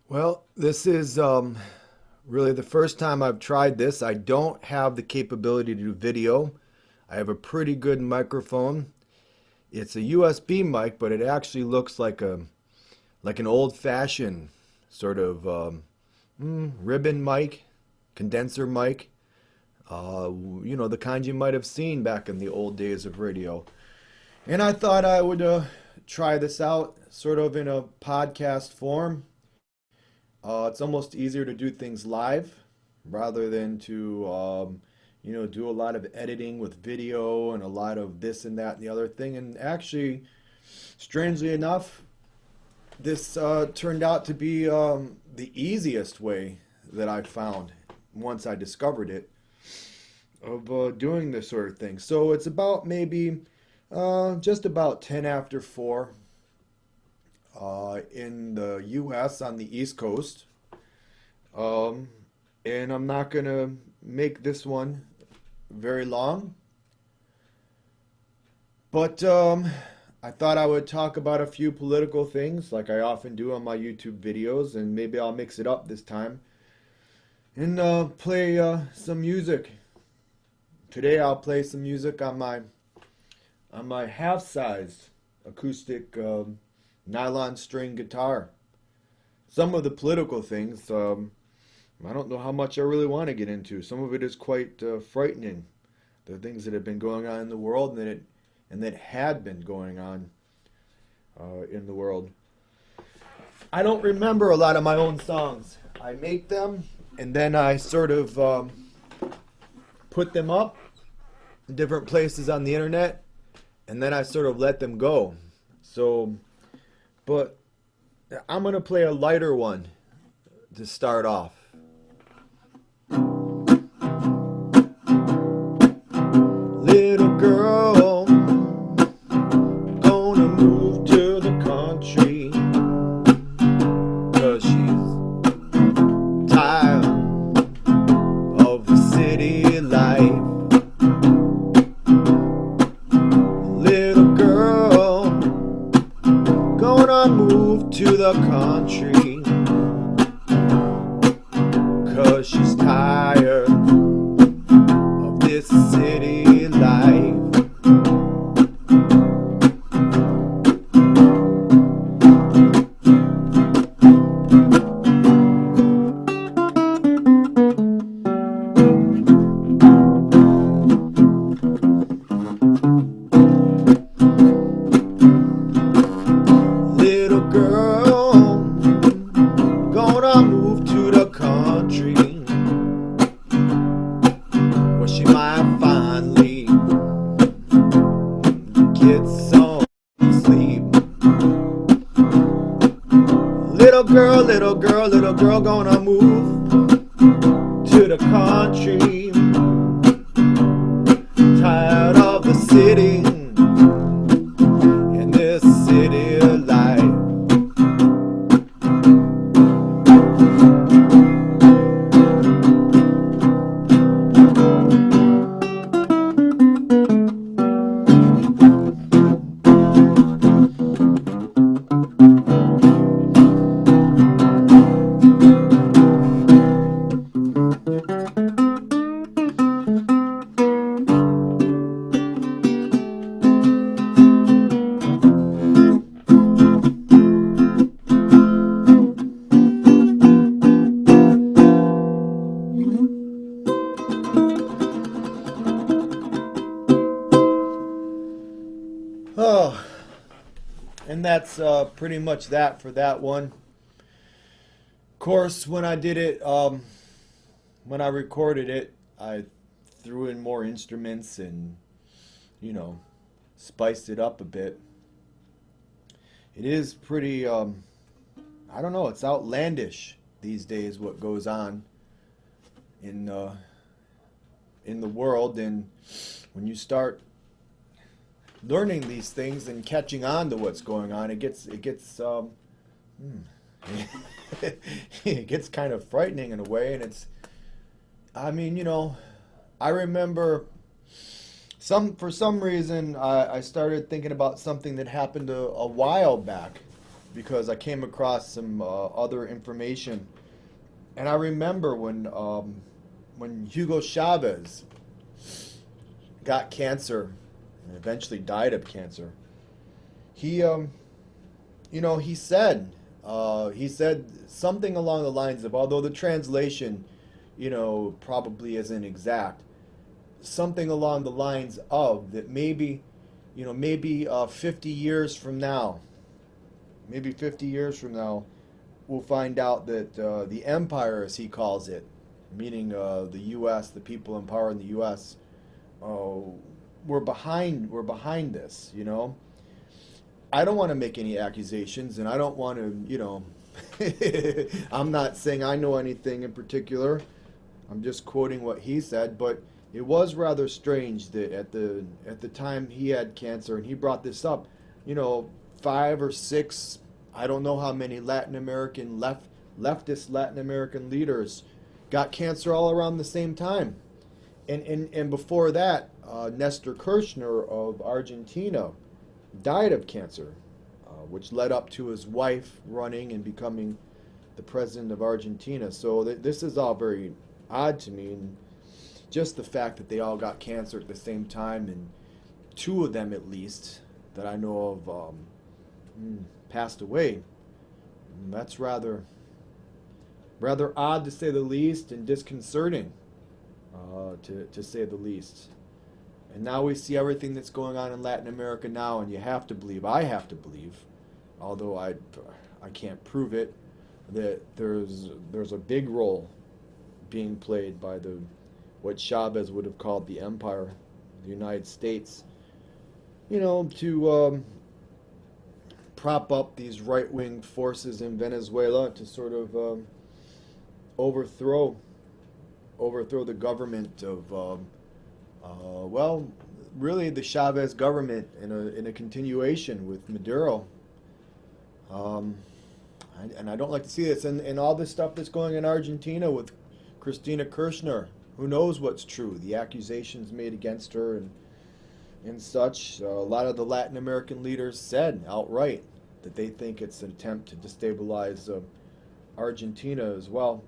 Well, this is really the first time I've tried this. I don't have the capability to do video. I have a pretty good microphone. It's a USB mic, but it actually looks like an old-fashioned sort of ribbon mic, condenser mic. The kind you might have seen back in the old days of radio. And I thought I would try this out sort of in a podcast form. It's almost easier to do things live rather than to, do a lot of editing with video and a lot of this and that and the other thing. And actually, strangely enough, this turned out to be the easiest way that I found once I discovered it of doing this sort of thing. So it's about maybe just about 10 after 4 in the US on the East Coast. And I'm not going to make this one very long, but I thought I would talk about a few political things like I often do on my YouTube videos, and maybe I'll mix it up this time and play some music. Today I'll play some music on my half-sized acoustic nylon string guitar. Some of the political things, I don't know how much I really want to get into. Some of it is quite frightening. The things that have been going on in the world and that had been going on in the world. I don't remember a lot of my own songs. I make them and then I sort of put them up in different places on the internet, and then I sort of let them go. So, but I'm going to play a lighter one to start off. Little girl, gonna move to the country, 'cause she's tired of the city life. Little girl, gonna move to the country, 'cause she's tired of this city life. Little girl, gonna move to the country, where she might finally get some sleep. Little girl, little girl, little girl, gonna move to the country, tired of the city and this city life. Oh, and that's pretty much that for that one. Of course, when I did it, when I recorded it, I threw in more instruments and, spiced it up a bit. It is pretty, I don't know, it's outlandish these days what goes on in in the world, and when you start learning these things and catching on to what's going on, it gets it gets kind of frightening in a way. And I remember for some reason I started thinking about something that happened a while back because I came across some other information, and I remember when Hugo Chavez got cancer and eventually died of cancer. He he said something along the lines of, although the translation, probably isn't exact, something along the lines of that maybe 50 years from now, maybe 50 years from now, we'll find out that the empire, as he calls it, meaning the U.S., the people in power in the U.S., uh, we're behind this. I don't want to make any accusations, and I don't want to. I'm not saying I know anything in particular. I'm just quoting what he said, but it was rather strange that at the time he had cancer and he brought this up, 5 or 6, I don't know how many Latin American leftist Latin American leaders got cancer all around the same time. And before that, Nestor Kirchner of Argentina died of cancer, which led up to his wife running and becoming the president of Argentina. So this is all very odd to me, and just the fact that they all got cancer at the same time, and 2 of them at least that I know of passed away. That's rather odd to say the least, and disconcerting to say the least. And now we see everything that's going on in Latin America now, and you have to believe, I have to believe, although I can't prove it, that there's a big role being played by what Chavez would have called the empire, the United States, to prop up these right-wing forces in Venezuela to sort of overthrow the government of really the Chavez government in a continuation with Maduro. And I don't like to see this, and all this stuff that's going in Argentina with Cristina Kirchner. Who knows what's true? The accusations made against her and such. A lot of the Latin American leaders said outright that they think it's an attempt to destabilize Argentina as well.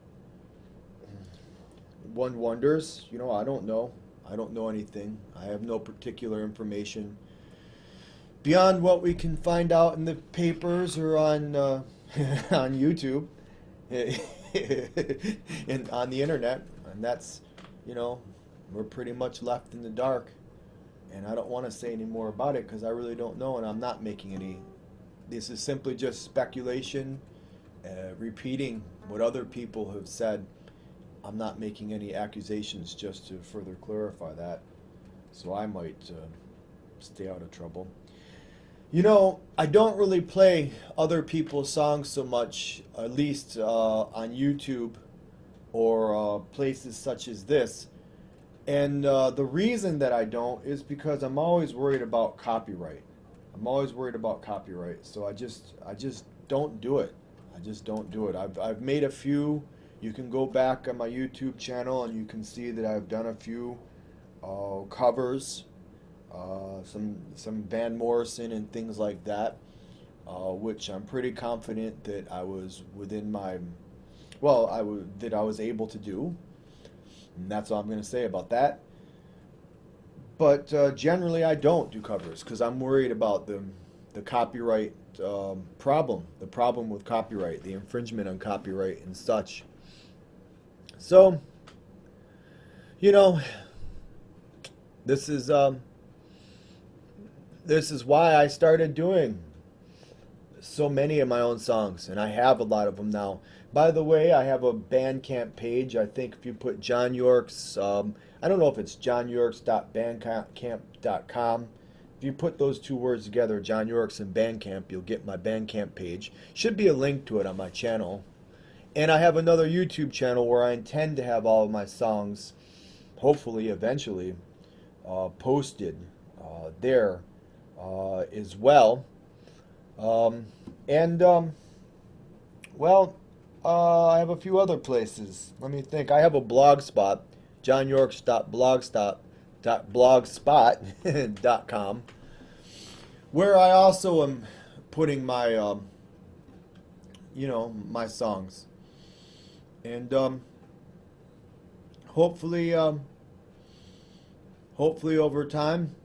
One wonders, I don't know. I don't know anything. I have no particular information beyond what we can find out in the papers or on on YouTube and on the internet. And that's, we're pretty much left in the dark. And I don't want to say any more about it because I really don't know, and I'm not making any. This is simply just speculation, repeating what other people have said. I'm not making any accusations, just to further clarify that, so I might stay out of trouble. I don't really play other people's songs so much, at least on YouTube or places such as this. And the reason that I don't is because I'm always worried about copyright. I'm always worried about copyright, so I just don't do it. I just don't do it. I've made a few. You can go back on my YouTube channel and you can see that I've done a few covers, some Van Morrison and things like that, which I'm pretty confident that I was within my, that I was able to do. And that's all I'm going to say about that. But generally I don't do covers because I'm worried about the copyright problem, the problem with copyright, the infringement on copyright and such. So, this is why I started doing so many of my own songs, and I have a lot of them now. By the way, I have a Bandcamp page. I think if you put John Yorks, I don't know if it's johnyorks.bandcamp.com. If you put those 2 words together, John Yorks and Bandcamp, you'll get my Bandcamp page. Should be a link to it on my channel. And I have another YouTube channel where I intend to have all of my songs, hopefully, eventually, posted there as well. I have a few other places. Let me think. I have a blog spot, johnyorks.blogspot.com, where I also am putting my my songs. And hopefully, hopefully over time,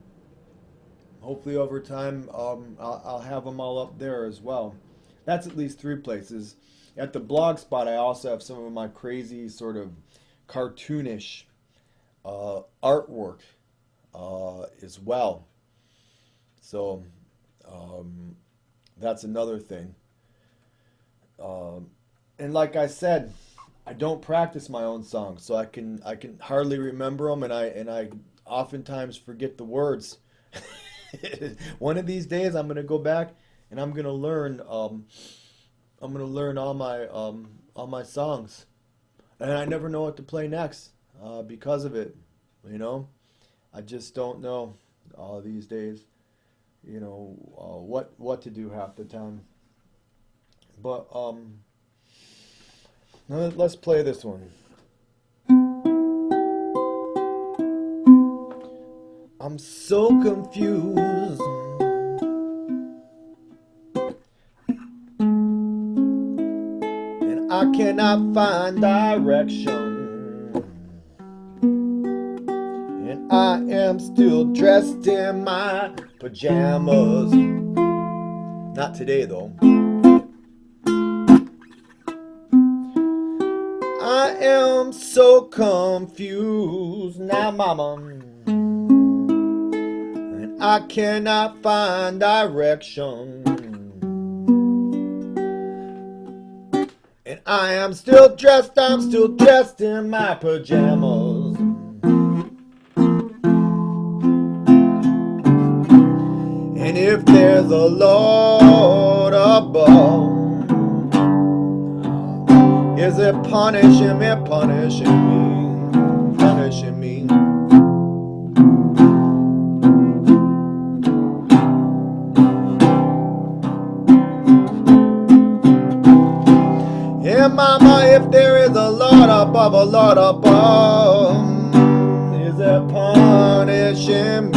I'll have them all up there as well. That's at least three places. At the blog spot, I also have some of my crazy sort of cartoonish artwork as well. So um, that's another thing. And like I said, I don't practice my own songs, so I can hardly remember them, and I oftentimes forget the words. One of these days, I'm gonna go back and I'm gonna learn. I'm gonna learn all my songs, and I never know what to play next because of it. You know, I just don't know these days. What to do half the time. But now let's play this one. I'm so confused. And I cannot find direction. And I am still dressed in my pajamas. Not today, though. I am so confused now, mama. And I cannot find direction. And I'm still dressed in my pajamas. And if there's a Lord above, is it punishing me, punishing me, punishing me? Yeah, mama, if there is a Lord above, is it punishing me?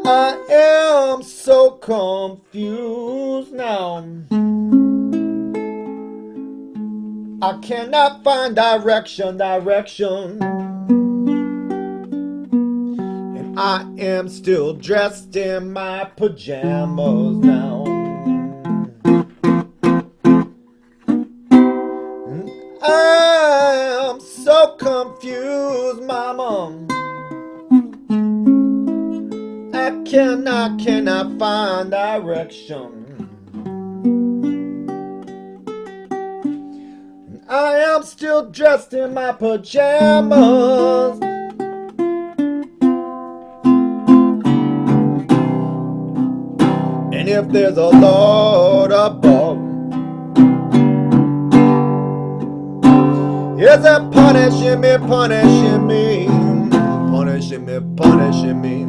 I am so confused now. I cannot find direction. And I am still dressed in my pajamas now. And I am so confused, mama. I cannot find direction. I am still dressed in my pajamas. And if there's a Lord above, is it punishing me, punishing me, punishing me, punishing me?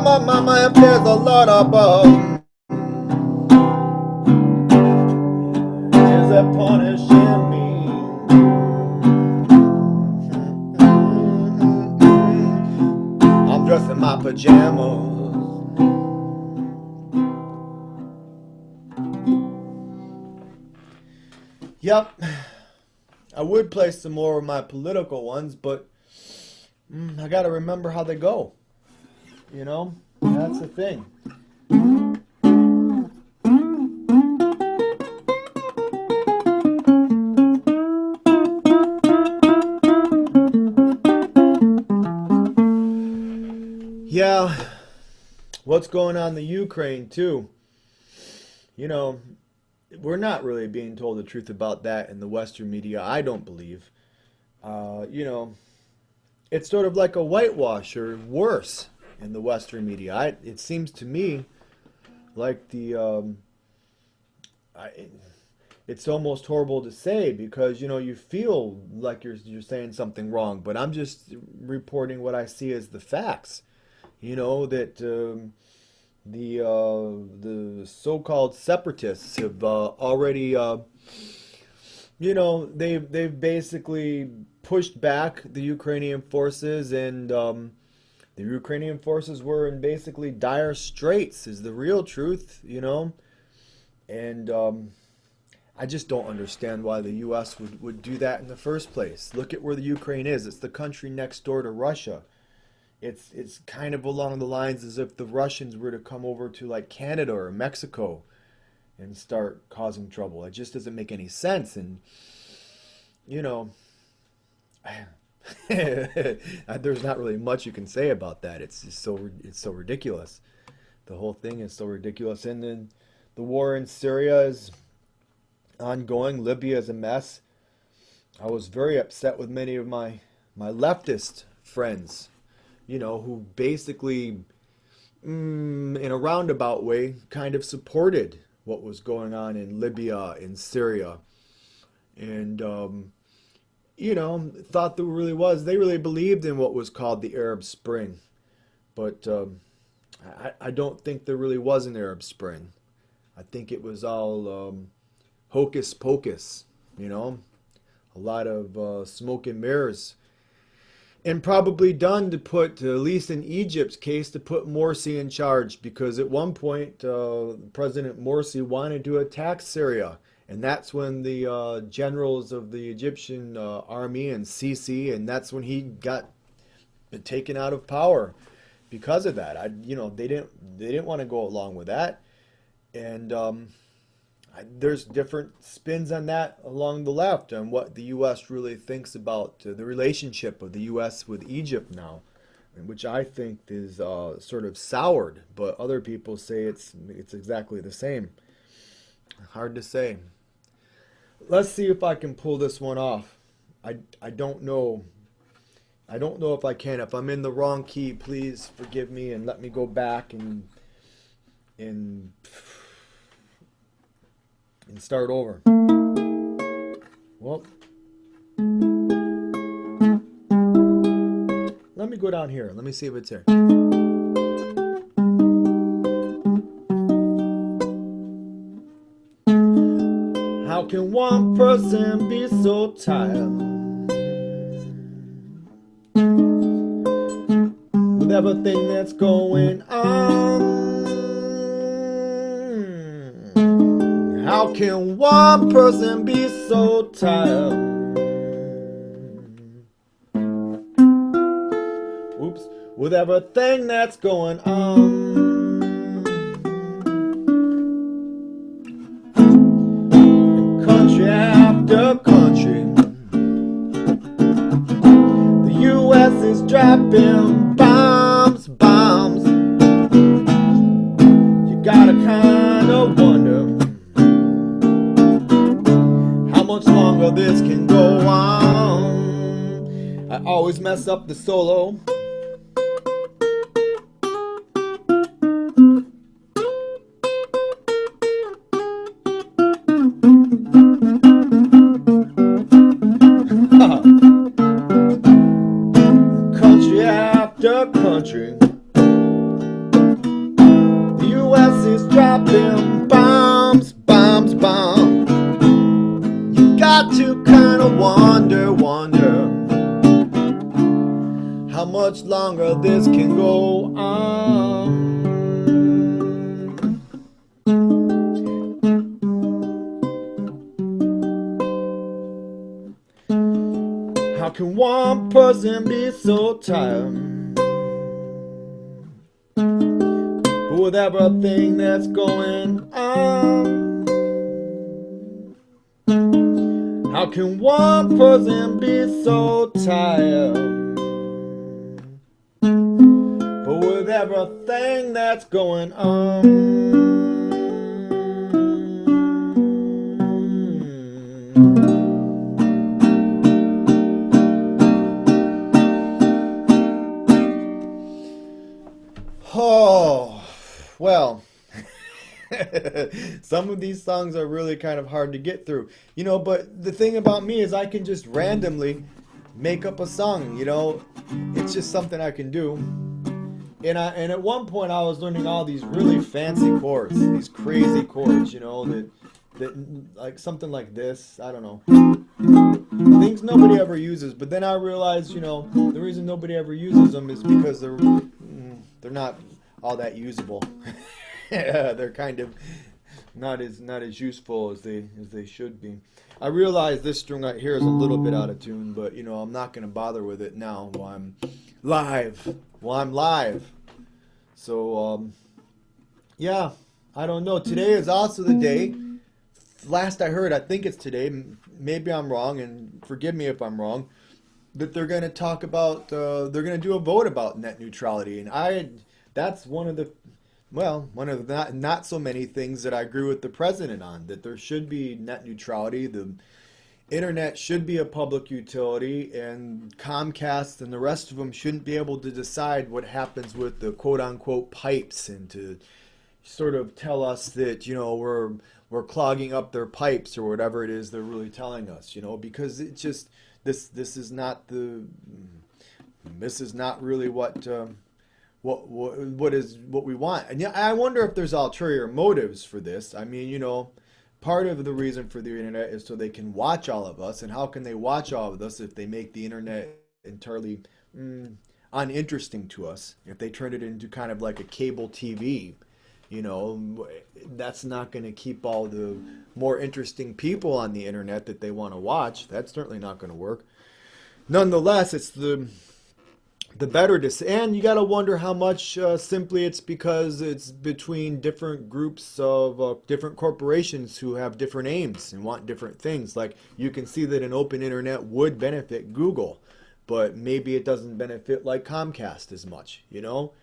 Oh, mama, if there's a Lord above, is it punishing me? I'm dressed in my pajamas. Yep, I would play some more of my political ones, but I gotta remember how they go. That's the thing. Yeah, what's going on in the Ukraine too? We're not really being told the truth about that in the Western media, I don't believe. It's sort of like a whitewash or worse in the Western media. It seems to me like it's almost horrible to say because you feel like you're saying something wrong, but I'm just reporting what I see as the facts. That the so-called separatists have already they've basically pushed back the Ukrainian forces, and the Ukrainian forces were in basically dire straits, is the real truth, and I just don't understand why the U.S. would do that in the first place. Look at where the Ukraine is. It's the country next door to Russia. It's kind of along the lines as if the Russians were to come over to like Canada or Mexico and start causing trouble. It just doesn't make any sense. And you know, there's not really much you can say about that. It's so ridiculous. The whole thing is so ridiculous. And then the war in Syria is ongoing. Libya is a mess. I was very upset with many of my leftist friends, who basically, in a roundabout way, kind of supported what was going on in Libya, in Syria, and thought they really believed in what was called the Arab Spring. But I don't think there really was an Arab Spring. I think it was all hocus pocus, a lot of smoke and mirrors. And probably done to put, at least in Egypt's case, to put Morsi in charge, because at one point President Morsi wanted to attack Syria. And that's when the generals of the Egyptian army and Sisi, and that's when he got taken out of power because of that. They didn't want to go along with that, and there's different spins on that along the left on what the U.S. really thinks about the relationship of the U.S. with Egypt now, which I think is sort of soured, but other people say it's exactly the same. Hard to say. Let's see if I can pull this one off. I don't know. I don't know if I can. If I'm in the wrong key, please forgive me and let me go back and start over. Well, let me go down here. Let me see if it's here. How can one person be so tired with everything that's going on? How can one person be so tired? Oops, with everything that's going on. Country after country, the U.S. is dropping bombs. You gotta kind of wonder how much longer this can go on. I always mess up the solo. Country after country, the U.S. is dropping bombs. You got to kind of wonder how much longer this can go on. How can one person be so tired with everything that's going on? How can one person be so tired with everything that's going on? Oh, well, some of these songs are really kind of hard to get through, but the thing about me is I can just randomly make up a song, it's just something I can do. And at one point I was learning all these really fancy chords, these crazy chords, you know, that like something like this, I don't know, things nobody ever uses. But then I realized, you know, the reason nobody ever uses them is because they're not all that usable. Yeah, they're kind of not as useful as they should be. I realize this string right here is a little bit out of tune, but you know, I'm not going to bother with it now while I'm live. So yeah, I don't know. Today is also the day. Last I heard, I think it's today. Maybe I'm wrong, and forgive me if I'm wrong. That they're going to talk about. They're going to do a vote about net neutrality, and that's one of the not so many things that I agree with the president on. That there should be net neutrality. The internet should be a public utility, and Comcast and the rest of them shouldn't be able to decide what happens with the quote-unquote pipes, and to sort of tell us that, you know, we're clogging up their pipes or whatever it is they're really telling us, you know, because it just this is not really what we want. And yeah, I wonder if there's ulterior motives for this. I mean, you know, part of the reason for the internet is so they can watch all of us. And how can they watch all of us if they make the internet entirely uninteresting to us? If they turn it into kind of like a cable TV, you know, that's not going to keep all the more interesting people on the internet that they want to watch. That's certainly not going to work. Nonetheless, it's the better to, and you got to wonder how much simply it's because it's between different groups of different corporations who have different aims and want different things. Like, you can see that an open internet would benefit Google, but maybe it doesn't benefit like Comcast as much, you know.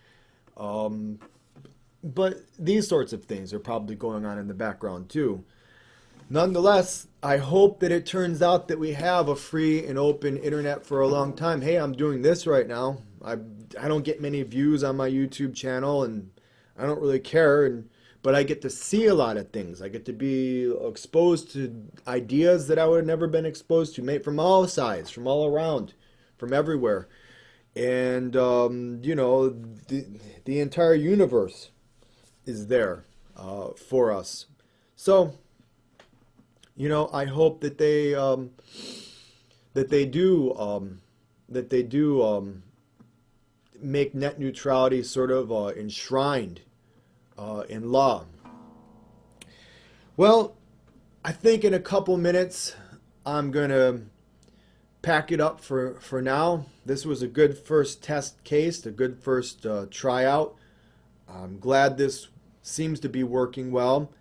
But these sorts of things are probably going on in the background too. Nonetheless, I hope that it turns out that we have a free and open internet for a long time. Hey, I'm doing this right now. I don't get many views on my YouTube channel, and I don't really care, but I get to see a lot of things. I get to be exposed to ideas that I would have never been exposed to, made from all sides, from all around, from everywhere. And, you know, the entire universe is there for us. So, you know, I hope that they do make net neutrality sort of enshrined in law. Well, I think in a couple minutes I'm gonna pack it up for now. This was a good first test case, a good first tryout. I'm glad this seems to be working well.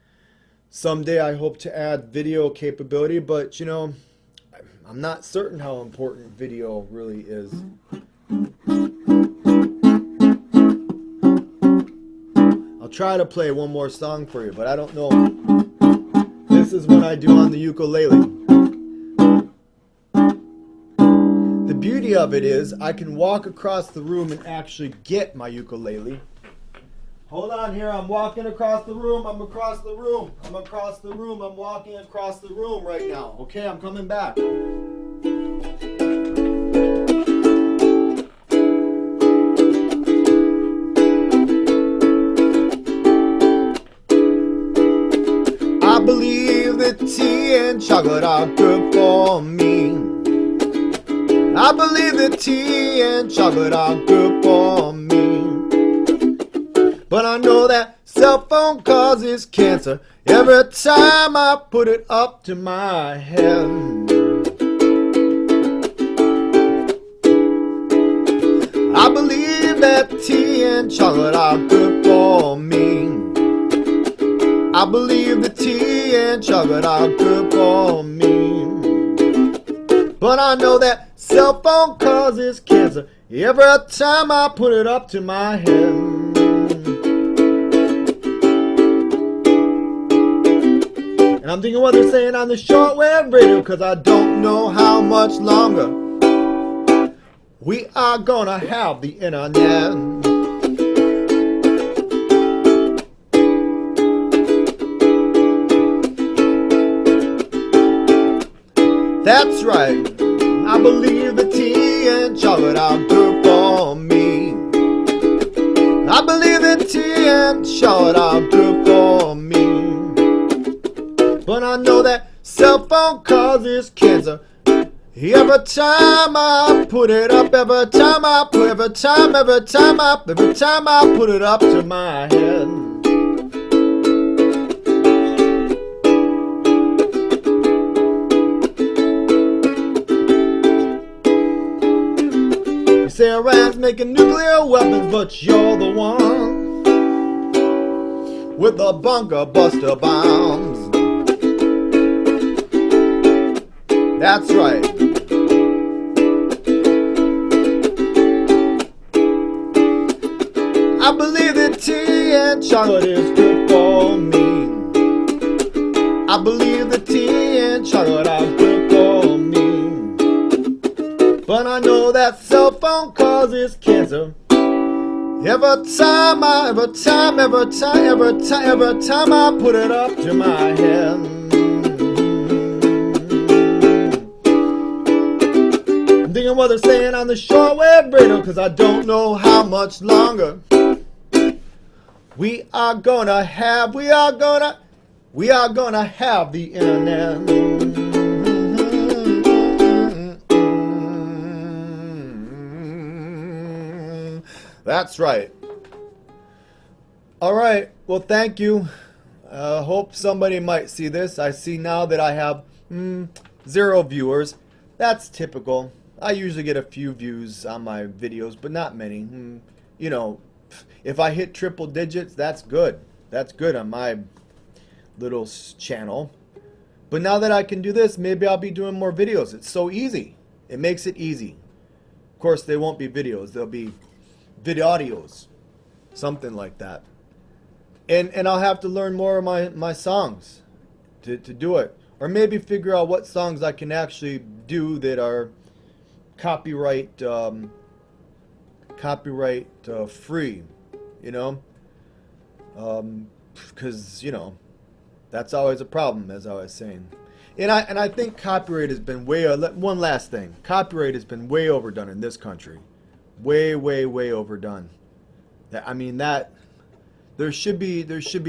Someday I hope to add video capability, but you know, I'm not certain how important video really is. I'll try to play one more song for you, but I don't know. This is what I do on the ukulele. The beauty of it is I can walk across the room and actually get my ukulele. Hold on here, I'm walking across the room, I'm across the room, I'm across the room, I'm walking across the room right now. Okay, I'm coming back. I believe that tea and chocolate are good for me. I believe that tea and chocolate are good for me. But I know that cell phone causes cancer every time I put it up to my head. I believe that tea and chocolate are good for me. I believe that tea and chocolate are good for me. But I know that cell phone causes cancer every time I put it up to my head. And I'm thinking what they're saying on the shortwave radio, cause I don't know how much longer we are gonna have the internet. That's right, I believe the tea and chocolate are good for me. and shout out good for me. But I know that cell phone causes cancer. Every time I put it up, every time I put it up to my head. You say Iran's making nuclear weapons, but you're the one with the bunker buster bombs. That's right. I believe that tea and chocolate is good for me. I believe that tea and chocolate are good for me. But I know that cell phone causes cancer. Every time I put it up to my head. I'm thinking what they're saying on the shortwave radio, cause I don't know how much longer we are gonna have the internet. That's right. All right. Well, thank you. Hope somebody might see this. I see now that I have 0 viewers. That's typical. I usually get a few views on my videos, but not many. You know, if I hit triple digits, that's good. That's good on my little channel. But now that I can do this, maybe I'll be doing more videos. It's so easy. It makes it easy. Of course, they won't be videos. They'll be videos. Something like that. And I'll have to learn more of my songs to do it. Or maybe figure out what songs I can actually do that are copyright free, you know, because you know that's always a problem, as I was saying. And I think copyright has been one last thing. Copyright has been way overdone in this country, way overdone. I mean that there should be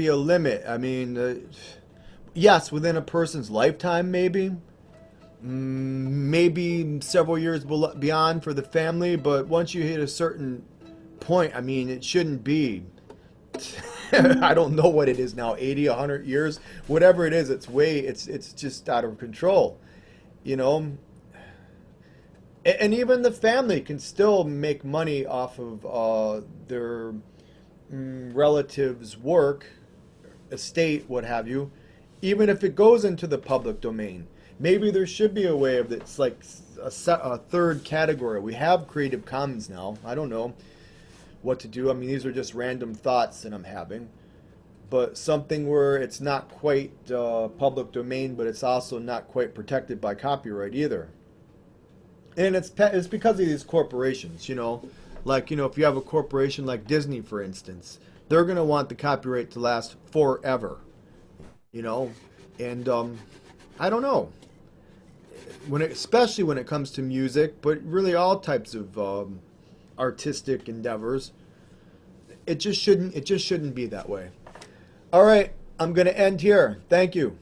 a limit. I mean, yes, within a person's lifetime, maybe several years beyond for the family, but once you hit a certain point, I mean, it shouldn't be. I don't know what it is now, 80, 100 years, whatever it is, it's just out of control, you know. And even the family can still make money off of their relatives' work, estate, what have you, even if it goes into the public domain. Maybe there should be a way of it's like a third category. We have Creative Commons now. I don't know what to do. I mean, these are just random thoughts that I'm having. But something where it's not quite public domain, but it's also not quite protected by copyright either. And it's because of these corporations, you know. Like, you know, if you have a corporation like Disney, for instance, they're going to want the copyright to last forever, you know. And I don't know. Especially when it comes to music, but really all types of artistic endeavors, it just shouldn't be that way. All right, I'm going to end here. Thank you.